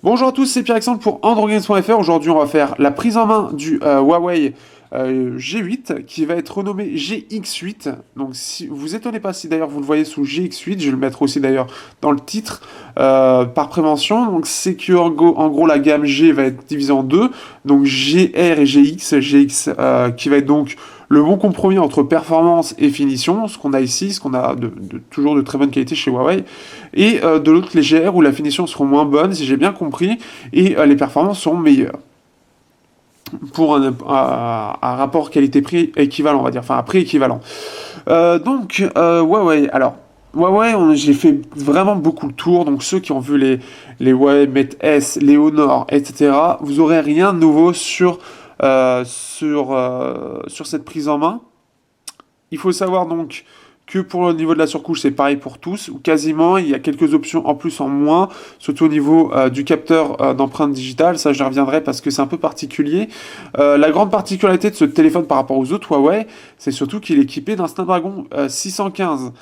Bonjour à tous, c'est Pierre-Alexandre pour AndroidGames.fr. Aujourd'hui, on va faire la prise en main du Huawei G8 qui va être renommé GX8. Donc, si vous étonnez pas si d'ailleurs vous le voyez sous GX8, je vais le mettre aussi d'ailleurs dans le titre par prévention. Donc, c'est que en gros la gamme G va être divisée en deux. Donc, GR et GX. GX qui va être donc le bon compromis entre performance et finition, ce qu'on a ici, ce qu'on a toujours de très bonne qualité chez Huawei, et de l'autre les GR où la finition seront moins bonne, si j'ai bien compris, et les performances seront meilleures. Pour un rapport qualité-prix équivalent, on va dire, enfin un prix équivalent. Huawei, alors Huawei, j'ai fait vraiment beaucoup de tours, donc ceux qui ont vu les Huawei Mate S, les Honor, etc., vous aurez rien de nouveau sur cette prise en main. Il faut savoir donc que pour le niveau de la surcouche, c'est pareil pour tous, ou quasiment, il y a quelques options en plus en moins, surtout au niveau du capteur d'empreinte digitale, ça je reviendrai parce que c'est un peu particulier. La grande particularité de ce téléphone par rapport aux autres Huawei, c'est surtout qu'il est équipé d'un Snapdragon 615.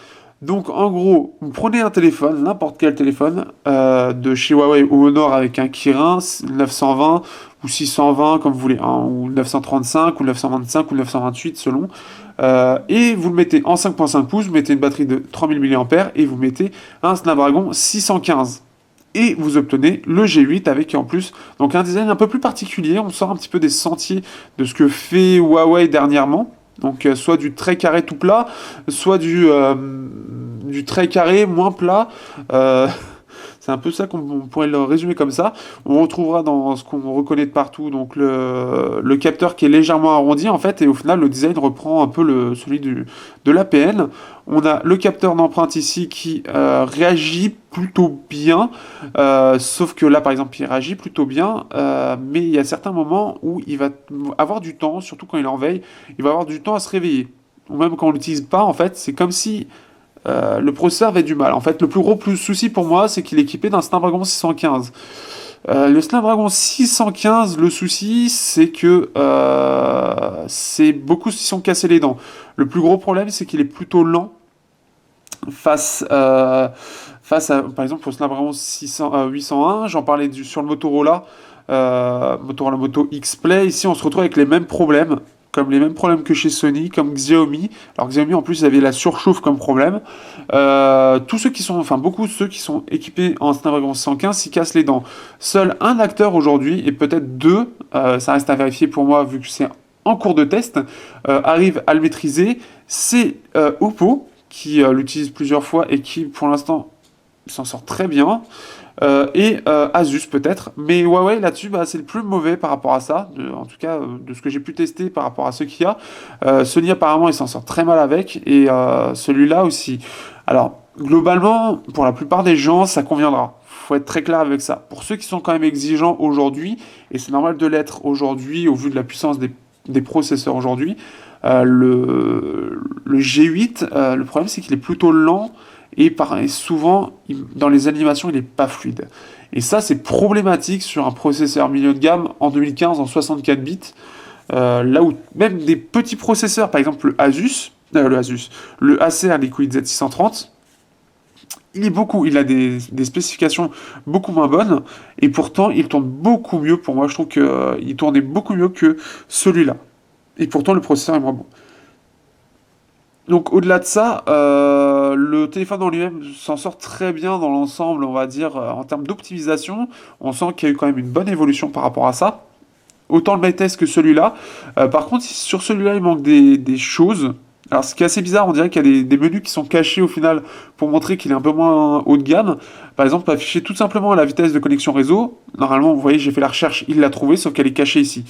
Donc en gros, vous prenez un téléphone, n'importe quel téléphone, de chez Huawei ou Honor avec un Kirin 920 ou 620 comme vous voulez, hein, ou 935 ou 925 ou 928 selon, et vous le mettez en 5.5 pouces, vous mettez une batterie de 3000 mAh et vous mettez un Snapdragon 615. Et vous obtenez le G8 avec en plus donc un design un peu plus particulier, on sort un petit peu des sentiers de ce que fait Huawei dernièrement. Donc soit du très carré tout plat, soit du très carré moins plat. Euh, c'est un peu ça qu'on pourrait le résumer comme ça. On retrouvera dans ce qu'on reconnaît de partout, donc le capteur qui est légèrement arrondi en fait, et au final le design reprend un peu celui de l'APN. On a le capteur d'empreinte ici qui réagit plutôt bien, sauf que là par exemple il réagit plutôt bien, mais il y a certains moments où il va avoir du temps, surtout quand il est en veille, il va avoir du temps à se réveiller. Ou même quand on l'utilise pas, en fait, c'est comme si le processeur avait du mal. En fait, le plus gros souci pour moi, c'est qu'il est équipé d'un Snapdragon 615. Le Snapdragon 615, le souci, c'est que c'est beaucoup qui sont cassés les dents. Le plus gros problème, c'est qu'il est plutôt lent face, face à, par exemple, au Snapdragon 801. J'en parlais sur le Motorola, Motorola Moto X-Play. Ici, on se retrouve avec les mêmes problèmes. Comme les mêmes problèmes que chez Sony, comme Xiaomi. Alors Xiaomi en plus ils avaient la surchauffe comme problème. Tous ceux qui sont, enfin beaucoup de ceux qui sont équipés en Snapdragon 115 s'y cassent les dents. Seul un acteur aujourd'hui, et peut-être deux, ça reste à vérifier pour moi vu que c'est en cours de test, arrive à le maîtriser. C'est Oppo qui l'utilise plusieurs fois et qui pour l'instant s'en sort très bien. Asus peut-être, mais Huawei là-dessus, bah, c'est le plus mauvais par rapport à ça, en tout cas de ce que j'ai pu tester par rapport à ceux qu'il y a. Sony apparemment il s'en sort très mal avec, et celui-là aussi. Alors globalement, pour la plupart des gens, ça conviendra. Faut être très clair avec ça. Pour ceux qui sont quand même exigeants aujourd'hui, et c'est normal de l'être aujourd'hui au vu de la puissance des processeurs aujourd'hui, le G8, le problème c'est qu'il est plutôt lent et souvent dans les animations il n'est pas fluide. Et ça c'est problématique sur un processeur milieu de gamme en 2015 en 64 bits, là où même des petits processeurs, par exemple le Acer Liquid Z630, il a des spécifications beaucoup moins bonnes, et pourtant il tourne beaucoup mieux. Pour moi, je trouve qu'il tournait beaucoup mieux que celui-là. Et pourtant, le processeur est moins bon. Donc au-delà de ça, le téléphone en lui-même s'en sort très bien dans l'ensemble, on va dire, en termes d'optimisation. On sent qu'il y a eu quand même une bonne évolution par rapport à ça. Autant le Mate S que celui-là. Par contre, sur celui-là, il manque des choses. Alors, ce qui est assez bizarre, on dirait qu'il y a des menus qui sont cachés au final pour montrer qu'il est un peu moins haut de gamme. Par exemple, afficher tout simplement la vitesse de connexion réseau. Normalement, vous voyez, j'ai fait la recherche, il l'a trouvé, sauf qu'elle est cachée ici.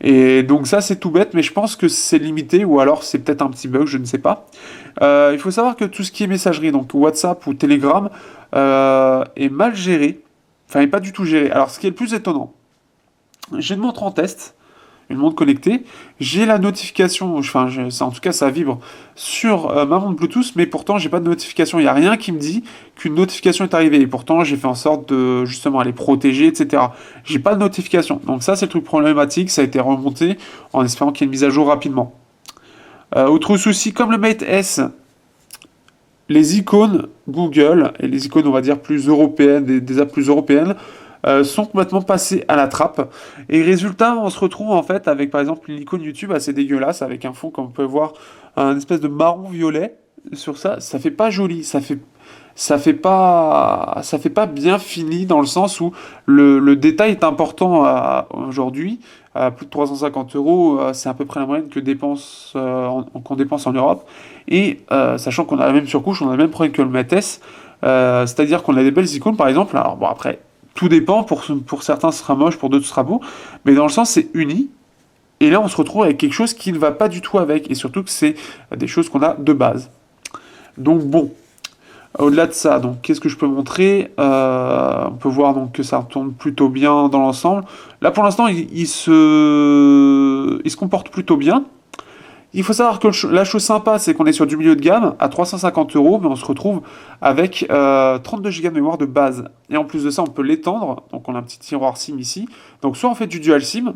Et donc ça, c'est tout bête, mais je pense que c'est limité, ou alors c'est peut-être un petit bug, je ne sais pas. Il faut savoir que tout ce qui est messagerie, donc WhatsApp ou Telegram, est mal géré. Enfin, est pas du tout géré. Alors, ce qui est le plus étonnant, j'ai une montre en test, une montre connectée, j'ai la notification, enfin en tout cas ça vibre sur ma montre Bluetooth, mais pourtant j'ai pas de notification, il n'y a rien qui me dit qu'une notification est arrivée, et pourtant j'ai fait en sorte de justement aller protéger, etc. J'ai pas de notification, donc ça c'est le truc problématique, ça a été remonté en espérant qu'il y ait une mise à jour rapidement. Autre souci, comme le Mate S, les icônes Google, et les icônes on va dire plus européennes, des apps plus européennes, sont complètement passés à la trappe. Et résultat, on se retrouve en fait avec par exemple une icône YouTube assez dégueulasse, avec un fond, comme vous pouvez voir, un espèce de marron-violet sur ça. Ça fait pas joli, ça fait pas bien fini dans le sens où le détail est important aujourd'hui. À plus de 350 euros, c'est à peu près la moyenne qu'on dépense en Europe. Et sachant qu'on a la même surcouche, on a le même problème que le Mate S, c'est-à-dire qu'on a des belles icônes par exemple. Alors bon, après, tout dépend, pour certains ce sera moche, pour d'autres ce sera beau, mais dans le sens c'est uni. Et là on se retrouve avec quelque chose qui ne va pas du tout avec, et surtout que c'est des choses qu'on a de base. Donc bon, au-delà de ça, donc qu'est-ce que je peux montrer? On peut voir donc que ça tourne plutôt bien dans l'ensemble. Là pour l'instant, il se comporte plutôt bien. Il faut savoir que la chose sympa, c'est qu'on est sur du milieu de gamme à 350 euros, mais on se retrouve avec 32 Go de mémoire de base. Et en plus de ça, on peut l'étendre. Donc on a un petit tiroir SIM ici. Donc soit on fait du dual SIM,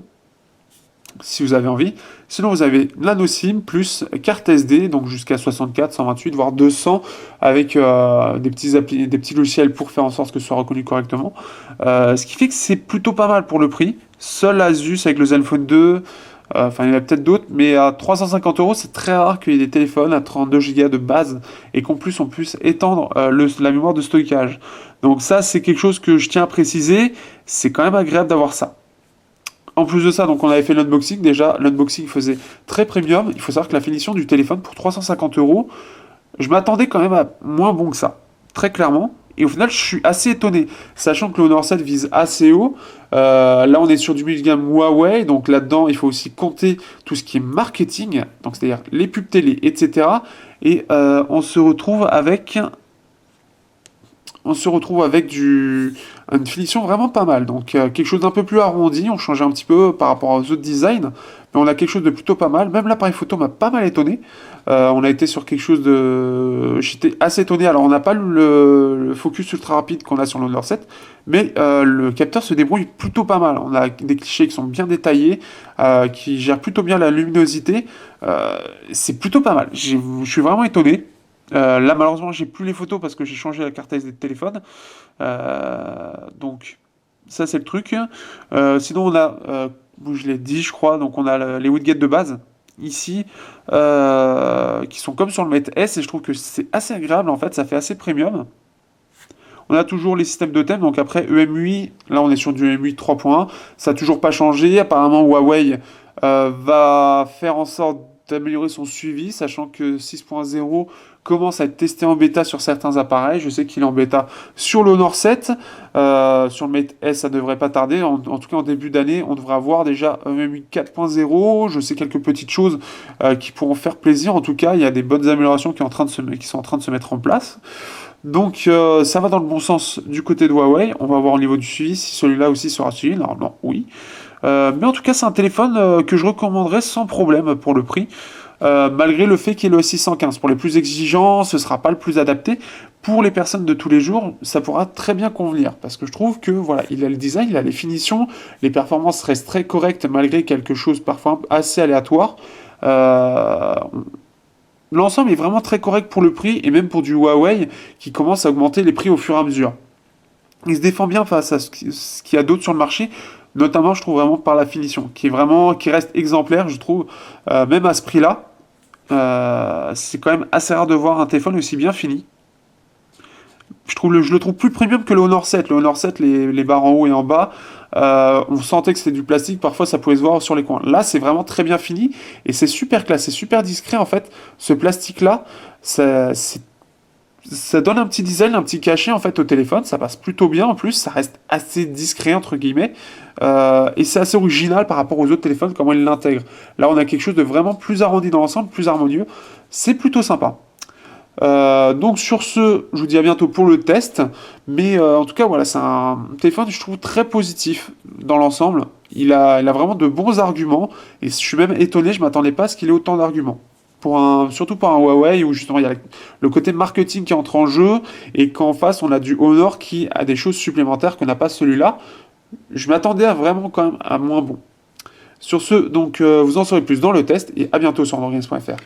si vous avez envie. Sinon, vous avez nano SIM plus carte SD, donc jusqu'à 64, 128, voire 200, avec des petits logiciels pour faire en sorte que ce soit reconnu correctement. Ce qui fait que c'est plutôt pas mal pour le prix. Seul Asus avec le Zenfone 2, enfin il y en a peut-être d'autres, mais à 350 euros, c'est très rare qu'il y ait des téléphones à 32 Go de base et qu'en plus on puisse étendre la mémoire de stockage. Donc ça, c'est quelque chose que je tiens à préciser. C'est quand même agréable d'avoir ça. En plus de ça, donc on avait fait l'unboxing. Déjà, l'unboxing faisait très premium. Il faut savoir que la finition du téléphone pour 350 euros, je m'attendais quand même à moins bon que ça, très clairement. Et au final, je suis assez étonné, sachant que le Honor 7 vise assez haut. Là, on est sur du milieu de gamme Huawei, donc là-dedans, il faut aussi compter tout ce qui est marketing, donc c'est-à-dire les pubs télé, etc. Et on se retrouve avec une finition vraiment pas mal. Donc quelque chose d'un peu plus arrondi, on changeait un petit peu par rapport aux autres designs, mais on a quelque chose de plutôt pas mal. Même l'appareil photo m'a pas mal étonné. On a été sur quelque chose de... J'étais assez étonné. Alors on n'a pas le focus ultra rapide qu'on a sur le Honor 7, mais le capteur se débrouille plutôt pas mal. On a des clichés qui sont bien détaillés, qui gèrent plutôt bien la luminosité. C'est plutôt pas mal. Je suis vraiment étonné. Là, malheureusement, j'ai plus les photos parce que j'ai changé la carte SD de téléphone. Donc, ça, c'est le truc. Sinon, on a, je l'ai dit, je crois, donc on a les widgets de base ici, qui sont comme sur le Mate S, et je trouve que c'est assez agréable, en fait, ça fait assez premium. On a toujours les systèmes de thème, donc après EMUI, là on est sur du EMUI 3.1, ça n'a toujours pas changé. Apparemment, Huawei va faire en sorte d'améliorer son suivi, sachant que 6.0 commence à être testé en bêta sur certains appareils. Je sais qu'il est en bêta sur l'Honor 7, sur le Mate S ça devrait pas tarder, en tout cas en début d'année on devrait avoir déjà un MI 4.0. Je sais quelques petites choses qui pourront faire plaisir. En tout cas il y a des bonnes améliorations qui sont en train de se mettre en place. Donc ça va dans le bon sens du côté de Huawei. On va voir au niveau du suivi si celui-là aussi sera suivi. Normalement oui. Mais en tout cas, c'est un téléphone que je recommanderais sans problème pour le prix, malgré le fait qu'il est le 615. Pour les plus exigeants, ce ne sera pas le plus adapté. Pour les personnes de tous les jours, ça pourra très bien convenir, parce que je trouve que voilà, il a le design, il a les finitions, les performances restent très correctes malgré quelque chose parfois assez aléatoire. L'ensemble est vraiment très correct pour le prix, et même pour du Huawei qui commence à augmenter les prix au fur et à mesure. Il se défend bien face à ce qu'il y a d'autres sur le marché, notamment je trouve vraiment par la finition, qui reste exemplaire, je trouve, même à ce prix-là. C'est quand même assez rare de voir un téléphone aussi bien fini. Je le trouve plus premium que le Honor 7. Le Honor 7, les barres en haut et en bas, on sentait que c'était du plastique, parfois ça pouvait se voir sur les coins. Là, c'est vraiment très bien fini, et c'est super classe, c'est super discret en fait. Ce plastique-là, ça donne un petit design, un petit cachet en fait au téléphone, ça passe plutôt bien en plus, ça reste assez discret entre guillemets, et c'est assez original par rapport aux autres téléphones, comment ils l'intègrent. Là on a quelque chose de vraiment plus arrondi dans l'ensemble, plus harmonieux, c'est plutôt sympa. Donc sur ce, je vous dis à bientôt pour le test, mais en tout cas voilà, c'est un téléphone je trouve très positif dans l'ensemble, il a vraiment de bons arguments, et je suis même étonné, je m'attendais pas à ce qu'il ait autant d'arguments. Surtout pour un Huawei où justement il y a le côté marketing qui entre en jeu et qu'en face on a du Honor qui a des choses supplémentaires que n'a pas celui-là. Je m'attendais vraiment quand même à moins bon. Sur ce, donc vous en saurez plus dans le test et à bientôt sur androidgames.fr.